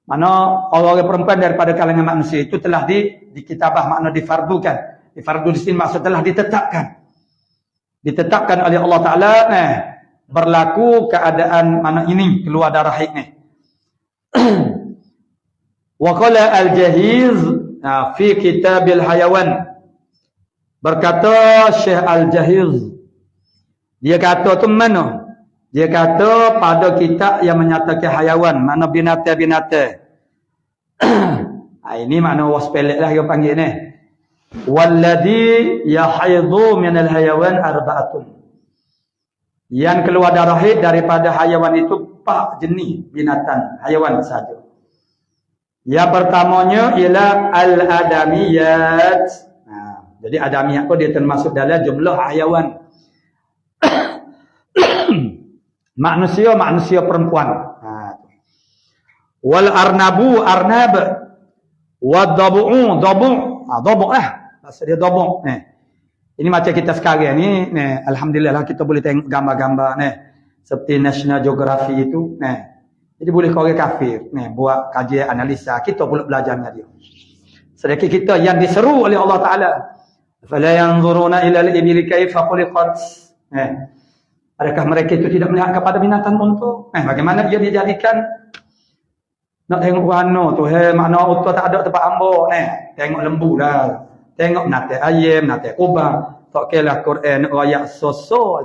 Mana orang perempuan daripada kalangan manusia itu telah dikitabah, makna difardukan. Difardu di sini maksud telah ditetapkan. Ditetapkan oleh Allah Ta'ala berlaku keadaan mana ini keluar darah haid ni. Wa qala al-Jahiz fi kitabil hayawan. Berkata Syekh Al-Jahiz, dia kata tu mana? Dia kata pada kitab yang menyatakan hayawan, mana binatang-binatang. Ini makna waspelek lah dia panggil ni. Walladhi yahidhu minal hayawan arba'atun. Yang keluar darah haid daripada hayawan itu 4 jenis binatang, hayawan saja. Yang pertamanya ialah al-adamiyat. Jadi adamiyat pun dia termasuk dalam jumlah hayawan. Manusia perempuan. Wal arnabu, arnab. Wad dabu'u, dabu'. Dabu' lah. Maksud dia dabu'. Ini macam kita sekarang ni. Alhamdulillah kita boleh tengok gambar-gambar. Seperti National Geography itu. Jadi boleh kau orang kafir. Buat kajian analisa. Kita pula belajarnya dia. Sedangkan kita yang diseru oleh Allah Ta'ala. Fala yanzuruna ila al-ibili kaifa khuliqat. Adakah mereka itu tidak melihat kepada binatang unta? Bagaimana dia dijadikan? Nak tengok warna tu, makna unta tak ada tempat ambo. Tengok lembu dah. Tengok nate ayam, nate kubang. Tak kira Quran ayat so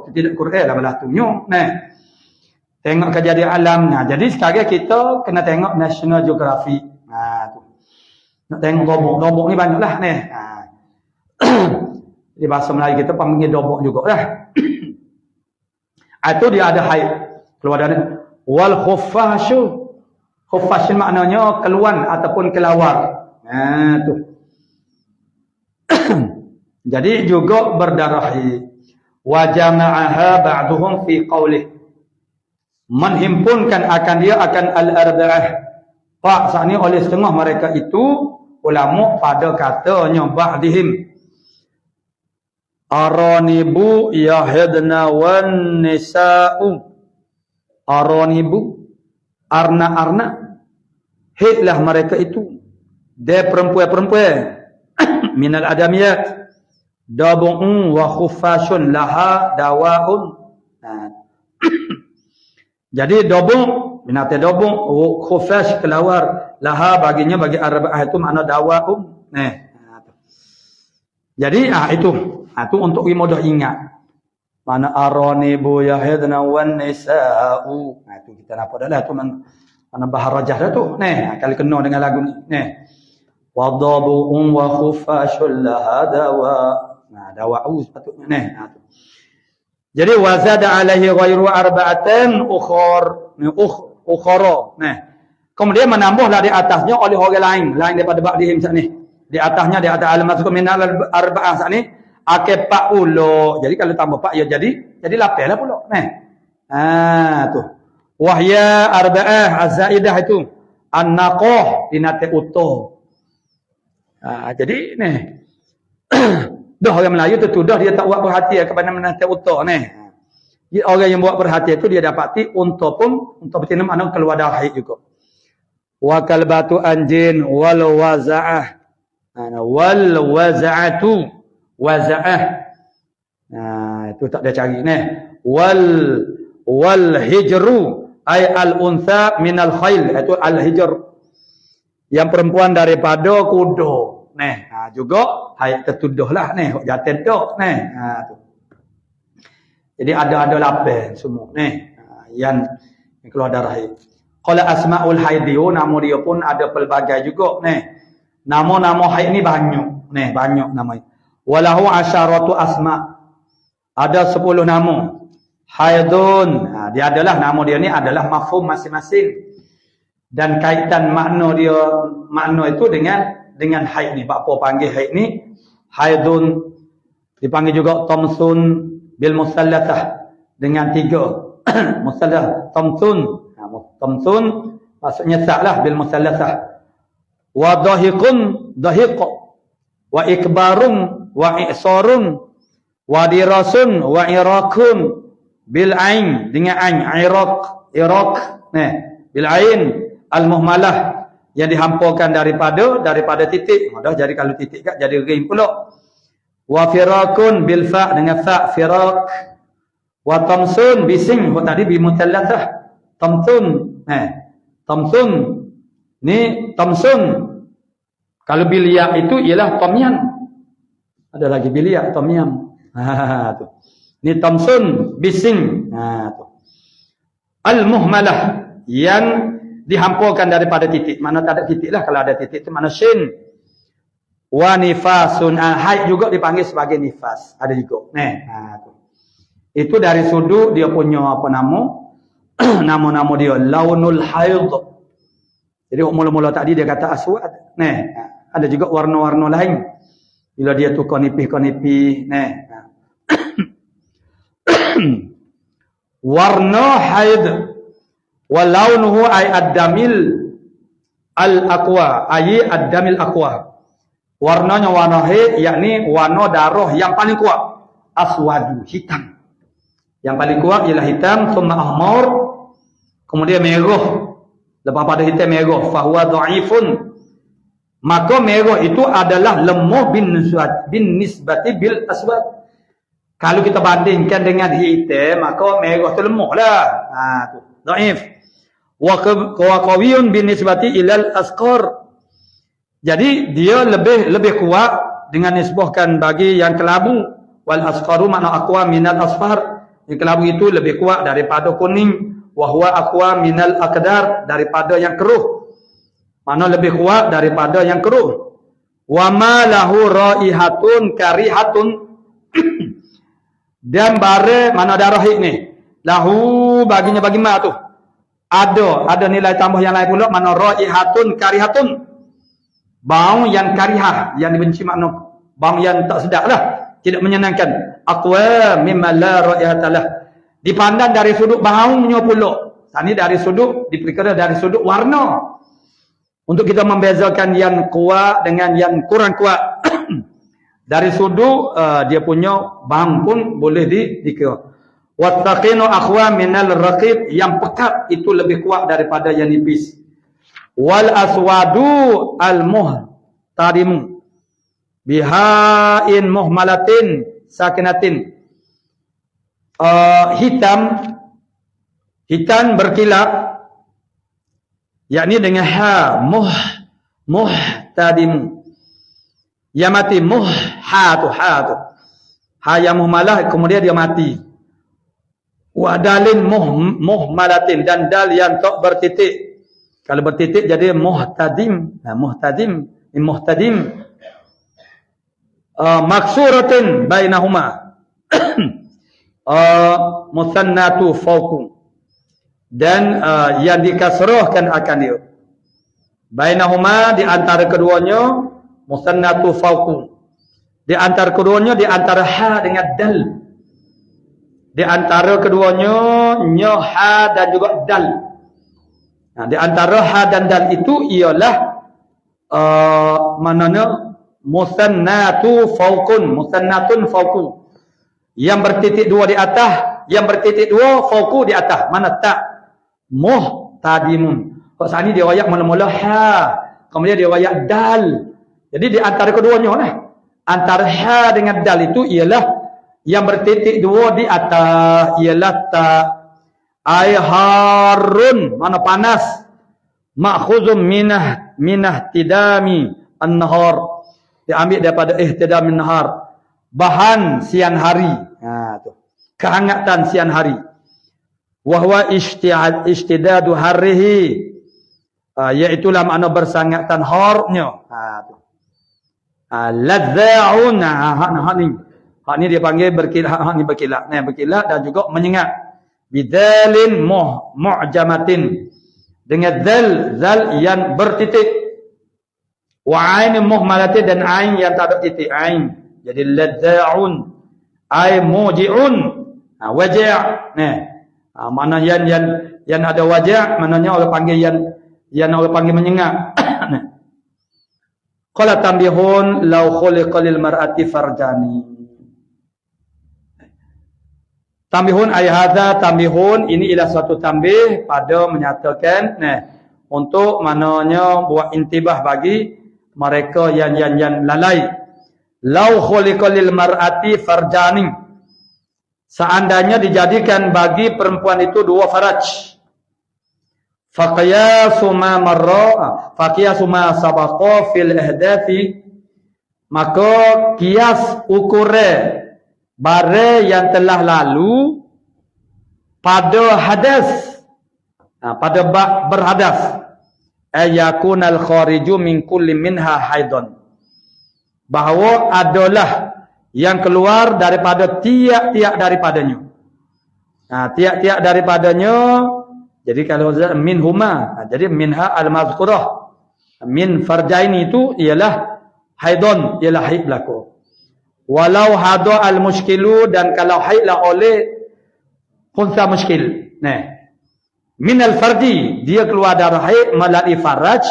itu tidak Quran lah belah tu. Tengok kejadian alam. Jadi sekarang kita kena tengok National Geography. Tu. Nak tengok dobok ni banyaklah ni. Di bahasa Melayu kita panggil dobok jugalah. Itu dia ada haid. Keluar dari wal khuffashu. Khuffash maknanya keluar ataupun kelawar. Tu. Jadi juga berdarah haid. Wa jama'aha ba'duhum fi qawlih. Menghimpunkan akan dia akan al-arba'ah. Pak saat ni oleh setengah mereka itu ulama pada katanya ba'dihim aranibu yahidna wan nisa'u. Aranibu arna hidlah mereka itu dia perempuan-perempuan minal adamiyat dabun wa khuffashun laha dawaun. Jadi dobong, binatang dobong, khufash kelawar, laha baginya bagi arba'ah itu makna dawaum. Jadi itu untuk mudah ingat. Mana aranibu yahidna wan nisa'u. Itu kita nampak dah tu mana baharajah dah tu. Kali kena dengan lagu ni. Wadabu'un wa khufashul laha dawa. Dawa'u sepatutnya tu. Jadi wazada alaihi ghairu arba'atan ukhara. Kemudian menambahlah di atasnya oleh orang lain daripada ba'dihim sat ni. Di atas al-mazkur minal arba'ah sat ni akeh 40. Jadi kalau tambah 4 ya jadi 8 lah pula. Tu. Wahya arba'ah az-zaidah itu an-naqah binatang utuh. Jadi dah orang Melayu tu dah dia tak buat perhatian kepada binatang utuh Orang yang buat perhatian itu dia dapati unta betina makna keluar darah haid juga. Wa kalbatu anjin wal waza'ah. Wal waza'atu waza'ah. Itu tak ada cari wal hijru ay al untha min al khail. Itu al hijr. Yang perempuan daripada kuda. Juga haid tertuduhlah jatuh tok tu. Jadi ada lapan semua yang keluar darah haid. Qala asmaul haidiyun, nama dia pun ada pelbagai juga Nama-nama haid ni banyak banyak nama. Walahu asyaratu asma. Ada 10 nama. Haidun, dia adalah nama dia ni adalah mafhum masing-masing. Dan kaitan makna itu dengan haid ni. Apa panggil haid ni? Haidun dipanggil juga tamsun bil musallathah dengan 3 musallath tamsun. Tamsun maksudnya saklah bil musallathah. Wa dahiqun dahiq wa ikbarun wa i'sarun wa dirasun wa iraqun bil ain dengan ain iraq bil ain al muhmalah yang dihampakan daripada titik. Dah jadi kalau titik kat jadi rim pula. Wa firaqun bil fa dengan fa firaq. Wa tamsun bising tadi bi mutallathah. Tamsun. Tamsun ni tamsun. Kalau bil ya itu ialah tomyam. Ada lagi bil ya tomyam. Tu. Ni tamsun bising. Tu. Al muhmalah yang dihampakan daripada titik. Mana tak ada titik lah. Kalau ada titik itu mana shin. Wa nifasun. Haid juga dipanggil sebagai nifas. Ada juga. Itu dari sudut dia punya apa nama. Nama-nama dia. Launul haid. Jadi mula-mula tadi dia kata aswad. Ada juga warna-warna lain. Bila dia tu konipih-konipih. Warna haid. Walaunuhu ay ad-damil al-aqwa, ay ad-damil aqwa. Warnanya warna haid, yakni warna darah yang paling kuat. Aswadu, hitam. Yang paling kuat ialah hitam, thumma ahmar, kemudian merah. Lepas pada hitam merah, fahuwa dha'ifun. Maka merah itu adalah lemah bin nisbati bil aswad. Kalau kita bandingkan dengan hitam, maka merah itu lemah lah. Tu, dha'if. Wa qawiyun binisbati ilal asqar. Jadi dia lebih kuat dengan nisbahkan bagi yang kelabu. Wal asqaru makna aqwa minal asfar. Yang kelabu itu lebih kuat daripada kuning. Wa huwa aqwa minal aqdar, daripada yang keruh. Mana lebih kuat daripada yang keruh. Wa ma lahu raihatun karihatun. Dan bare mana ada rahik ni. Lahu baginya bagi ma tu. Ada nilai tambah yang lain pula, mana raihatun karihatun. Bau yang karihah, yang dibenci makna bau yang tak sedap lah, tidak menyenangkan. Aqwa mimma la raihatalah. Dipandang dari sudut baunya pula. Ini dari sudut, diperkira dari sudut warna. Untuk kita membezakan yang kuat dengan yang kurang kuat. Dari sudut dia punya bau pun boleh dikira. Wattaqinu akhwa minal raqib, yang pekat itu lebih kuat daripada yang nipis. Wal aswadu al muhtarimu bihain muhmalatin sakinatin. Hitam berkilat, yakni dengan ha muhtadimu. Ya mati ha tu ha yang muhmalah, kemudian dia mati. Wa dalin muhmalatin, dan dal yang tak bertitik. Kalau bertitik jadi muhtadim. Muhtadim. Maksuratin bainahuma. Musannatu fawqu. Dan yang dikasrahkan akan dia. Bainahuma, di antara keduanya, musannatu fawqu. Di antara keduanya, di antara ha dengan dal. Di antara keduanya ha dan juga dal. Nah, di antara ha dan dal itu ialah mananya musannatu fawqun, musannatun fawqu. Yang bertitik dua di atas, yang bertitik dua fawqu di atas. Mana tak muhtadimun. Kok sini dia wayak mula-mula ha, kemudian dia wayak dal. Jadi di antara keduanya lah. Antara ha dengan dal itu ialah yang bertitik dua di atas ialah ta. Ai harun, mana panas. Ma'khuzum minah tidami an-nahar. Diambil daripada ihtidam an-nahar. Bahan siang hari. Tu. Kehangatan siang hari. Wa huwa ishtidadu harrihi. Iaitulah makna bersangatan harnya. Tu. Ladza'un. Hak ni. Hak ni dia panggil berkilat, hak ni berkilat. Nah, berkilat dan juga menyengat. Bidzalin mu'jamatin. Dengan zal yang bertitik. Wa ain muhmalatin, dan ain yang tak ada titik. Ain. Jadi ladza'un. Ai muji'un. Waji'. Nah, makna yang ada waji', maknanya orang panggil yang orang panggil menyengat. Qala tambihun law khuliqa lil mar'ati farjani. Tambihun ay hadza tambihun, ini ialah suatu tambih pada menyatakan untuk maknanya buat intibah bagi mereka yang lalai. Law khuliqa lil mar'ati farjani. Seandainya dijadikan bagi perempuan itu dua faraj. Faqiyasu ma sabaqa fil ihdathi, maka kias ukure bare yang telah lalu pada hadas, pada berhadas, ayakunal khariju min kulli minha haidon, bahawa adalah yang keluar daripada tiap-tiap daripadanya. Tiap-tiap daripadanya. Jadi kalau min huma, jadi minha al-mazkurah. Min farjaini itu ialah haidon, ialah haid berlaku. Walau hada al-mushkilu, dan kalau haidlah oleh khunsa mushkil. Min al-farji, dia keluar dari haid melalui faraj.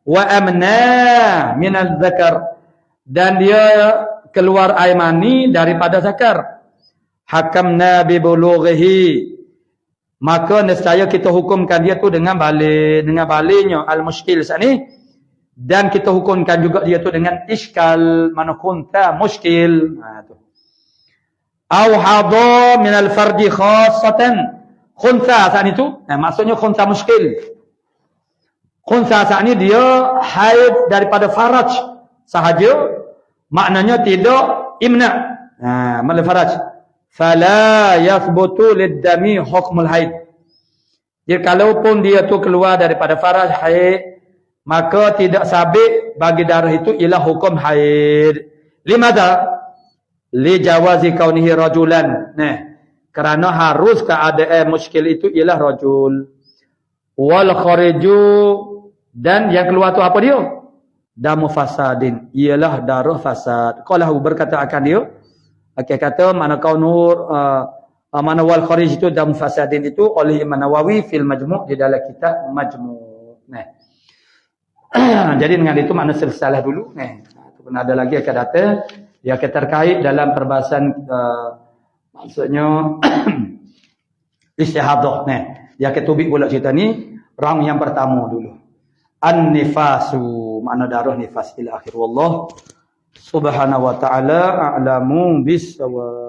Wa amna min al-zakar, dan dia keluar air mani daripada zakar. Hakamna bi bulughihi, maka nescaya kita hukumkan dia tu dengan baliknya al-mushkil sini, dan kita hukumkan juga dia tu dengan iskal, mana kunta mushkil. Tu. Au hadha min al-farji khassatan, khunsa saat itu, maksudnya khunsa mushkil. Khunsa saat ini dia haid daripada faraj sahaja, maknanya tidak imna. Mal faraj. Fala yathbutu lid-dami hukmul haid. Jadi kalaupun dia tu keluar daripada faraj haid, maka tidak sabit bagi darah itu ialah hukum haid. Limadha? Li jawazi kaunihi rajulan. Nah, kerana harus keadaan muskil itu ialah rajul. Wal khariju, dan yang keluar tu apa dia? Damu fasadin, ialah darah fasad. Qalahu berkata akan dia. Okey, kata mana kaunur mana wal kharij itu damu fasadin itu oleh Imam Nawawi fil Majmu' di dalam kitab Majmu'. Nah. Jadi dengan itu makna silsilah dulu. Ataupun ada lagi akan datang yang terkait dalam perbahasan maksudnya istihadah. Yang ketubik pula cerita ni rang yang pertama dulu. An-nifasu, makna darah nifas ila akhir. Wallah subhanahu wa ta'ala a'lamu bis-shawab.